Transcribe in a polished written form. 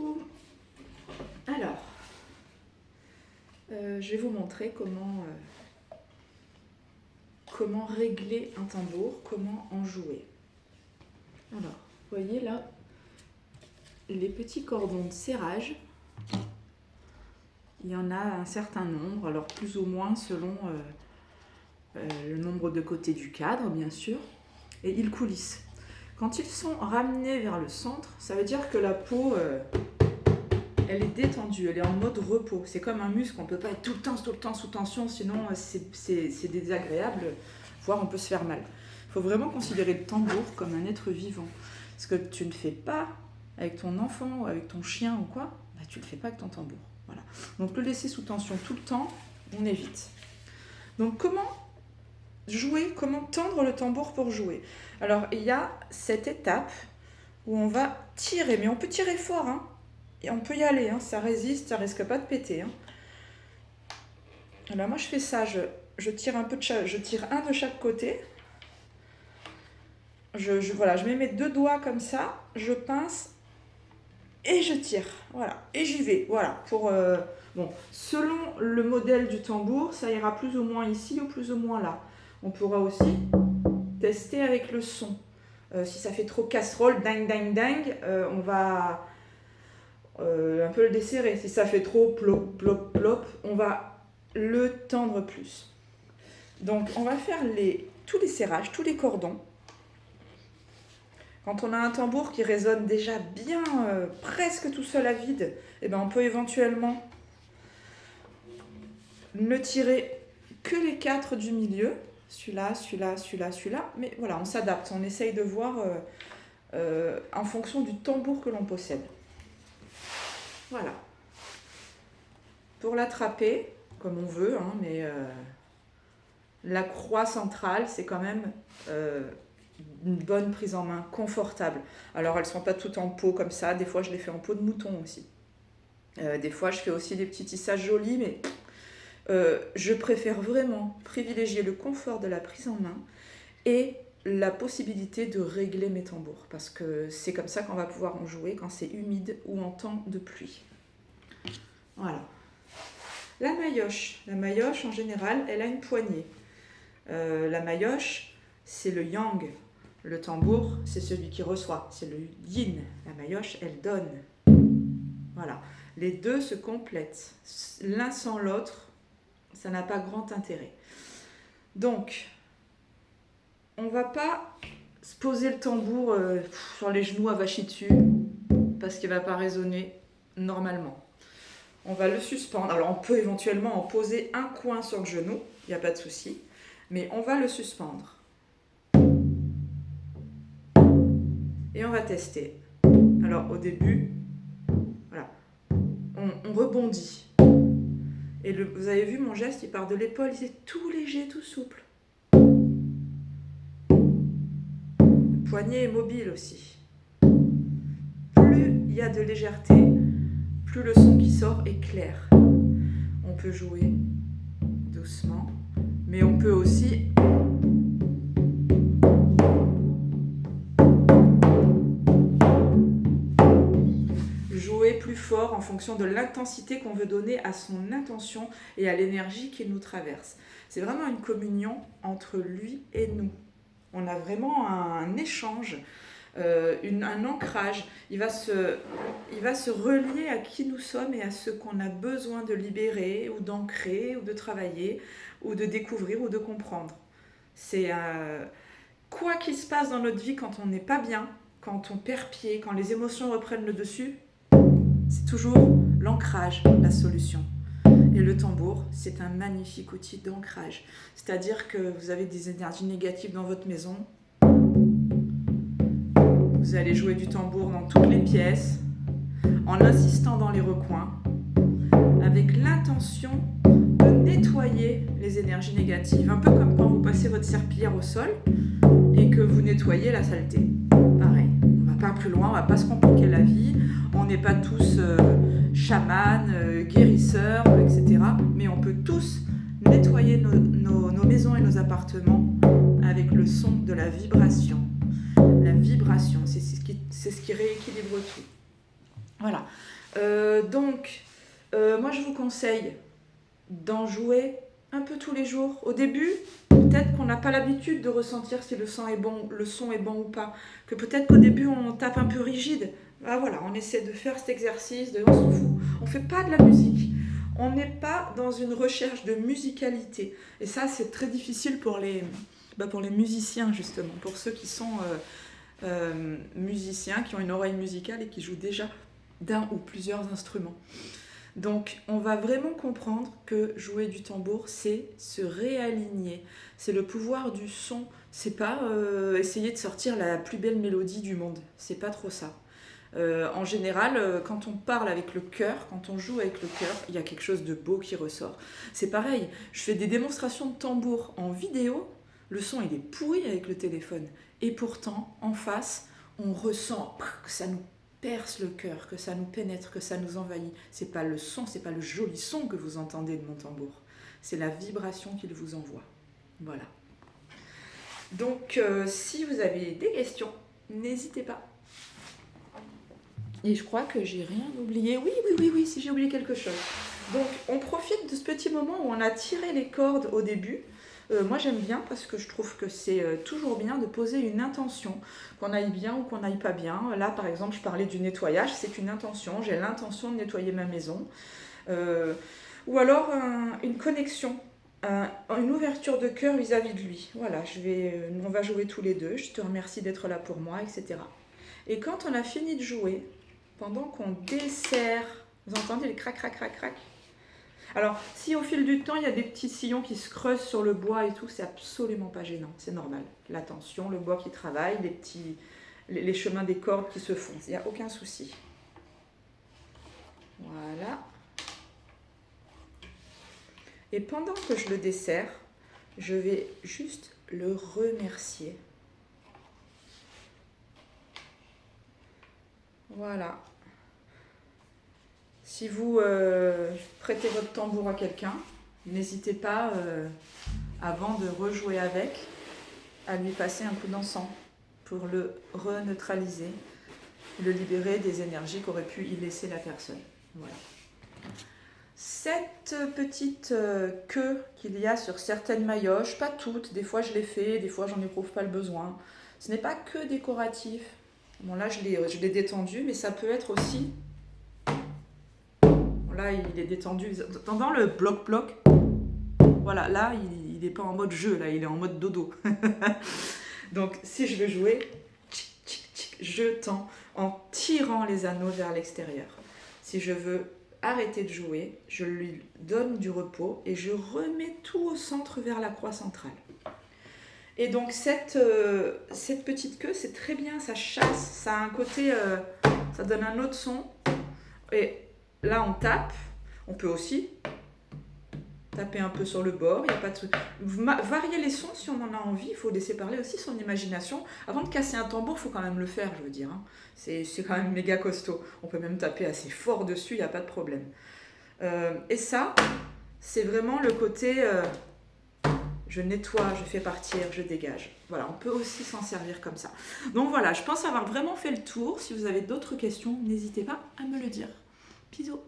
Coucou. Alors, je vais vous montrer comment régler un tambour, comment en jouer. Alors, vous voyez là, les petits cordons de serrage, il y en a un certain nombre, alors plus ou moins selon le nombre de côtés du cadre, bien sûr, et ils coulissent. Quand ils sont ramenés vers le centre, ça veut dire que la peau, elle est détendue, elle est en mode repos. C'est comme un muscle, on ne peut pas être tout le temps sous tension, sinon c'est désagréable, voire on peut se faire mal. Il faut vraiment considérer le tambour comme un être vivant. Ce que tu ne fais pas avec ton enfant ou avec ton chien ou quoi, bah, tu ne le fais pas avec ton tambour. Voilà. Donc le laisser sous tension tout le temps, on évite. Donc comment jouer, comment tendre le tambour pour jouer? Alors il y a cette étape où on va tirer, mais on peut tirer fort, hein, et on peut y aller, hein, ça résiste, ça risque pas de péter. Hein. Alors moi je fais ça, je tire un peu je tire un de chaque côté. Voilà, je mets mes deux doigts comme ça, je pince et je tire, voilà, et j'y vais, voilà, bon, selon le modèle du tambour, ça ira plus ou moins ici ou plus ou moins là. On pourra aussi tester avec le son. Si ça fait trop casserole, ding, ding, ding, on va un peu le desserrer. Si ça fait trop plop, plop, plop, on va le tendre plus. Donc, on va faire tous les serrages, tous les cordons. Quand on a un tambour qui résonne déjà bien, presque tout seul à vide, eh ben, on peut éventuellement ne tirer que les 4 du milieu. Celui-là, celui-là, celui-là, celui-là. Mais voilà, on s'adapte, on essaye de voir en fonction du tambour que l'on possède. Voilà. Pour l'attraper, comme on veut, hein, mais la croix centrale, c'est quand même une bonne prise en main, confortable. Alors, elles ne sont pas toutes en peau comme ça. Des fois, je les fais en peau de mouton aussi. Des fois, je fais aussi des petits tissages jolis, mais je préfère vraiment privilégier le confort de la prise en main et la possibilité de régler mes tambours, parce que c'est comme ça qu'on va pouvoir en jouer quand c'est humide ou en temps de pluie. Voilà. La maillotche en général, elle a une poignée. La maillotche, c'est le yang. Le tambour, c'est celui qui reçoit, c'est le yin. La maillotche, elle donne. Voilà. Les deux se complètent. L'un sans l'autre, ça n'a pas grand intérêt. Donc, on ne va pas se poser le tambour sur les genoux avachis dessus, parce qu'il ne va pas résonner normalement. On va le suspendre. Alors, on peut éventuellement en poser un coin sur le genou, il n'y a pas de souci, mais on va le suspendre. Et on va tester. Alors, au début, voilà, on rebondit. Et vous avez vu mon geste, il part de l'épaule, il est tout léger, tout souple. Le poignet est mobile aussi. Plus il y a de légèreté, plus le son qui sort est clair. On peut jouer doucement, mais on peut aussi jouer plus fort en fonction de l'intensité qu'on veut donner à son intention et à l'énergie qui nous traverse. C'est vraiment une communion entre lui et nous. On a vraiment un échange, un ancrage. Il va se relier à qui nous sommes et à ce qu'on a besoin de libérer ou d'ancrer ou de travailler ou de découvrir ou de comprendre. C'est quoi qu'il se passe dans notre vie quand on n'est pas bien, quand on perd pied, quand les émotions reprennent le dessus, c'est toujours l'ancrage, la solution. Et le tambour, c'est un magnifique outil d'ancrage. C'est-à-dire que vous avez des énergies négatives dans votre maison. Vous allez jouer du tambour dans toutes les pièces, en insistant dans les recoins, avec l'intention de nettoyer les énergies négatives. Un peu comme quand vous passez votre serpillière au sol et que vous nettoyez la saleté. Pareil, on ne va pas plus loin, on ne va pas se compliquer la vie. On n'est pas tous chamans, guérisseurs, etc. Mais on peut tous nettoyer nos maisons et nos appartements avec le son de la vibration. La vibration, c'est ce qui rééquilibre tout. Voilà. Donc, moi je vous conseille d'en jouer un peu tous les jours. Au début, peut-être qu'on n'a pas l'habitude de ressentir si le son est bon ou pas. Que peut-être qu'au début on tape un peu rigide. Ah, voilà, on essaie de faire cet exercice, on s'en fout. On ne fait pas de la musique. On n'est pas dans une recherche de musicalité. Et ça, c'est très difficile pour les musiciens, justement. Pour ceux qui sont musiciens, qui ont une oreille musicale et qui jouent déjà d'un ou plusieurs instruments. Donc, on va vraiment comprendre que jouer du tambour, c'est se réaligner. C'est le pouvoir du son. C'est pas essayer de sortir la plus belle mélodie du monde. C'est pas trop ça. En général, quand on parle avec le cœur, quand on joue avec le cœur, il y a quelque chose de beau qui ressort. C'est pareil, je fais des démonstrations de tambour en vidéo, le son il est pourri avec le téléphone. Et pourtant, en face, on ressent que ça nous perce le cœur, que ça nous pénètre, que ça nous envahit. C'est pas le son, c'est pas le joli son que vous entendez de mon tambour. C'est la vibration qu'il vous envoie. Voilà. Donc, si vous avez des questions, n'hésitez pas. Et je crois que j'ai rien oublié. Oui, si j'ai oublié quelque chose. Donc, on profite de ce petit moment où on a tiré les cordes au début. Moi, j'aime bien parce que je trouve que c'est toujours bien de poser une intention, qu'on aille bien ou qu'on n'aille pas bien. Là, par exemple, je parlais du nettoyage, c'est une intention. J'ai l'intention de nettoyer ma maison. Ou alors, une connexion, une ouverture de cœur vis-à-vis de lui. Voilà, on va jouer tous les deux. Je te remercie d'être là pour moi, etc. Et quand on a fini de jouer, pendant qu'on dessert, vous entendez les crac, crac, crac, crac. Alors, si au fil du temps, il y a des petits sillons qui se creusent sur le bois et tout, c'est absolument pas gênant, c'est normal. La tension, le bois qui travaille, les chemins des cordes qui se font, il n'y a aucun souci. Voilà. Et pendant que je le desserre, je vais juste le remercier. Voilà. Si vous prêtez votre tambour à quelqu'un, n'hésitez pas, avant de rejouer avec, à lui passer un coup d'encens pour le reneutraliser, le libérer des énergies qu'aurait pu y laisser la personne. Voilà. Cette petite queue qu'il y a sur certaines maillotches, pas toutes, des fois je les fais, des fois j'en éprouve pas le besoin. Ce n'est pas que décoratif. Bon là je l'ai détendu, mais ça peut être aussi... Là, il est détendu. Dans le bloc-bloc, voilà, là, il n'est pas en mode jeu, là, il est en mode dodo. Donc, si je veux jouer, je tends en tirant les anneaux vers l'extérieur. Si je veux arrêter de jouer, je lui donne du repos et je remets tout au centre vers la croix centrale. Et donc, cette petite queue, c'est très bien, ça chasse, ça a un côté, ça donne un autre son. Et là, on tape. On peut aussi taper un peu sur le bord. Il n'y a pas de truc. Varier les sons si on en a envie. Il faut laisser parler aussi son imagination. Avant de casser un tambour, il faut quand même le faire, je veux dire. Hein. C'est quand même méga costaud. On peut même taper assez fort dessus, il n'y a pas de problème. Et ça, c'est vraiment le côté... je nettoie, je fais partir, je dégage. Voilà, on peut aussi s'en servir comme ça. Donc voilà, je pense avoir vraiment fait le tour. Si vous avez d'autres questions, n'hésitez pas à me le dire. Bisous.